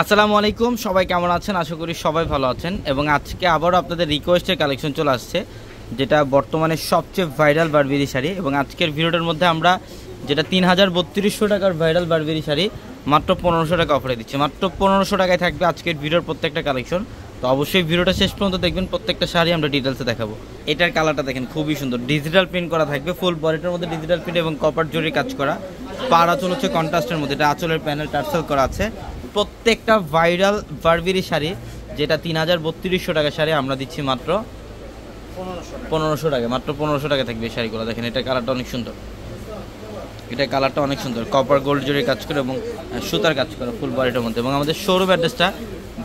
আসসালামু আলাইকুম, সবাই কেমন আছেন? আশা করি সবাই ভালো আছেন। এবং আজকে আবারও আপনাদের রিকোয়েস্টের কালেকশন চলে আসছে, যেটা বর্তমানে সবচেয়ে ভাইরাল বারবেরি শাড়ি। এবং আজকের ভিডিওটার মধ্যে আমরা যেটা ৩,৩২০ টাকার ভাইরাল বারবেরি শাড়ি মাত্র ১৫০০ টাকা অফারে দিচ্ছি। মাত্র ১৫০০ টাকায় থাকবে আজকের ভিডিওর প্রত্যেকটা কালেকশন। তো অবশ্যই ভিডিওটা শেষ পর্যন্ত দেখবেন, প্রত্যেকটা শাড়ি আমরা ডিটেলসে দেখাবো। এটার কালারটা দেখেন, খুবই সুন্দর, ডিজিটাল প্রিন্ট করা থাকবে, ফুল বডিটার মধ্যে ডিজিটাল প্রিন্ট এবং কপার জরির কাজ করা। পাড় আঁচল হচ্ছে কন্ট্রাস্টের মধ্যে, এটা আঁচলের প্যানেল টার্সেল করা আছে। প্রত্যেকটা ভাইরাল বারবেরি শাড়ি যেটা ৩,৩২০ টাকার শাড়ি আমরা দিচ্ছি মাত্র ১৫০০ টাকা। মাত্র ১৫০০ টাকা থাকবে এই শাড়িগুলো। দেখেন এটা কালারটা অনেক সুন্দর, এটা কালারটা অনেক সুন্দর, কপার গোল্ড জরির কাজ করে এবং সুতার কাজ করা ফুল বডিটার মধ্যে। এবং আমাদের শোরুম অ্যাড্রেসটা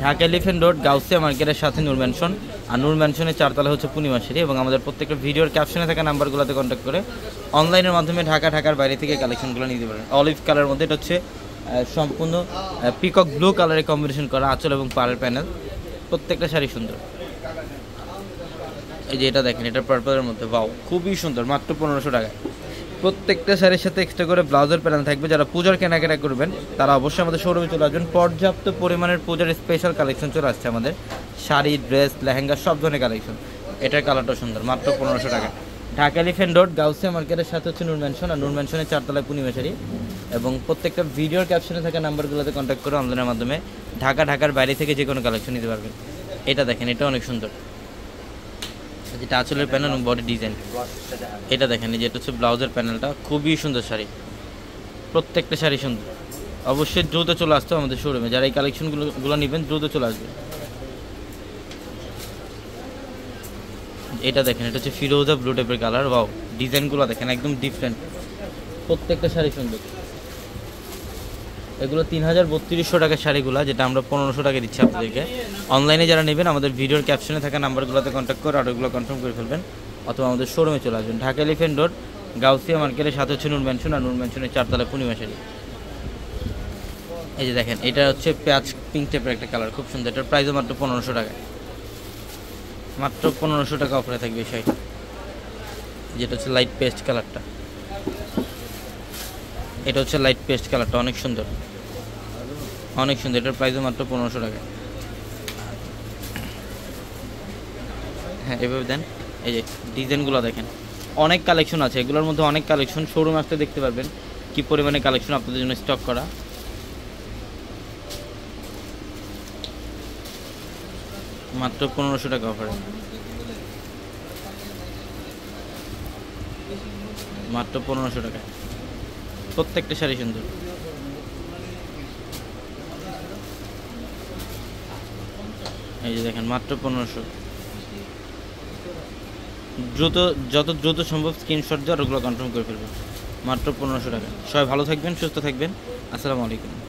ঢাকা এলিফ্যান্ট রোড, গাউসিয়া মার্কেটের সাথে নূর ম্যানশন। আর নূর ম্যানশনের 4 তলা হচ্ছে পূর্ণিমা শাড়ি। এবং আমাদের প্রত্যেকটা ভিডিওর ক্যাপশনে থাকা নাম্বারগুলোতে কন্ট্যাক্ট করে অনলাইনের মাধ্যমে ঢাকার বাইরে থেকে কালেকশনগুলো নিতে পারেন। অলিভ কালারের মধ্যে এটা হচ্ছে সম্পূর্ণ পিকক ব্লু কালারের কম্বিনেশন করা আঁচল এবং পাড়ের প্যানেল। প্রত্যেকটা শাড়ি সুন্দর। এই যে এটা দেখেন, এটা পার্পলের মধ্যে, বাও খুবই সুন্দর, মাত্র ১৫০০ টাকায়। প্রত্যেকটা শাড়ির সাথে এক্সট্রা করে ব্লাউজের প্যানেল থাকবে। যারা পূজার কেনাকাটা করবেন তারা অবশ্যই আমাদের শোরুমে চলে আসবেন। পর্যাপ্ত পরিমাণের পূজার স্পেশাল কালেকশন চলে আসছে আমাদের, শাড়ি, ড্রেস, লেহেঙ্গা, সব ধরনের কালেকশন। এটার কালারটা সুন্দর, মাত্র ১৫০০ টাকা। ঢাকা এলিফ্যান্ট রোড, গাউসিয়া মার্কেটের সাথে হচ্ছে নূর ম্যানশন। আর নূর ম্যানশনের 4 তলায় পূর্ণিমা শাড়ি। এবং প্রত্যেকটা ভিডিওর ক্যাপশনে থাকা নাম্বারগুলোতে কন্ট্যাক্ট করে অনলাইনের মাধ্যমে ঢাকার বাইরে থেকে যে কোনো কালেকশন নিতে পারবেন। এটা দেখেন, এটা অনেক সুন্দর, যেটা আঁচলের প্যানেল এবং বডি ডিজাইন। এটা দেখেন, যেটা হচ্ছে ব্লাউজের প্যানেলটা, খুবই সুন্দর শাড়ি। প্রত্যেকটা শাড়ি সুন্দর। অবশ্যই দ্রুত চলে আসতে আমাদের শোরুমে, যারা এই কালেকশনগুলো নেবেন দ্রুত চলে আসবে। এটা দেখেন, এটা হচ্ছে ফিরোজা ব্লু টাইপের কালার। বাও, ডিজাইনগুলো দেখেন একদম ডিফারেন্ট। প্রত্যেকটা শাড়ি সুন্দর। এগুলো ৩,৩২০ টাকার শাড়িগুলো, যেটা আমরা ১৫০০ টাকা দিচ্ছি আপনাদেরকে। অনলাইনে যারা নেবেন আমাদের ভিডিওর ক্যাপশনে থাকা নাম্বারগুলোতে কন্ট্যাক্ট করে অর্ডারগুলো কনফার্ম করে ফেলবেন, অথবা আমাদের শোরুমে চলে আসবেন। ঢাকা এলিফ্যান্ট রোড, গাউসিয়া মার্কেটের সাথে হচ্ছে নূর ম্যানশন। আর নূর ম্যানশনের 4 তলায় পূর্ণিমা শাড়ি। এই যে দেখেন, এটা হচ্ছে পেঁয়াজ পিঙ্ক টাইপের একটা কালার, খুব সুন্দর। এটার প্রাইসও মাত্র ১৫০০ টাকা। মাত্র ১৫০০ টাকা অফারে থাকবে এই শাড়িটা, যেটা হচ্ছে লাইট পেস্ট কালারটা। এটা হচ্ছে লাইট পেস্ট কালারটা, অনেক সুন্দর, অনেক সুন্দর। এটার প্রাইসও মাত্র ১৫০০ টাকা। হ্যাঁ, এভাবে দেন। এই যে ডিজাইনগুলো দেখেন, অনেক কালেকশন আছে এগুলোর মধ্যে, অনেক কালেকশন। শোরুম আসতে দেখতে পারবেন কি পরিমাণে কালেকশন আপনাদের জন্য স্টক করা। মাত্র ১৫০০ টাকা অফারে, মাত্র ১৫০০ টাকা। প্রত্যেকটা শাড়ি সুন্দর। এই যে দেখেন, মাত্র ১৫০০। যত দ্রুত সম্ভব স্ক্রিনশট দিয়ে ওগুলো কনফার্ম করে ফেলবেন। মাত্র ১৫০০ টাকা। সবাই ভালো থাকবেন, সুস্থ থাকবেন। আসসালামু আলাইকুম।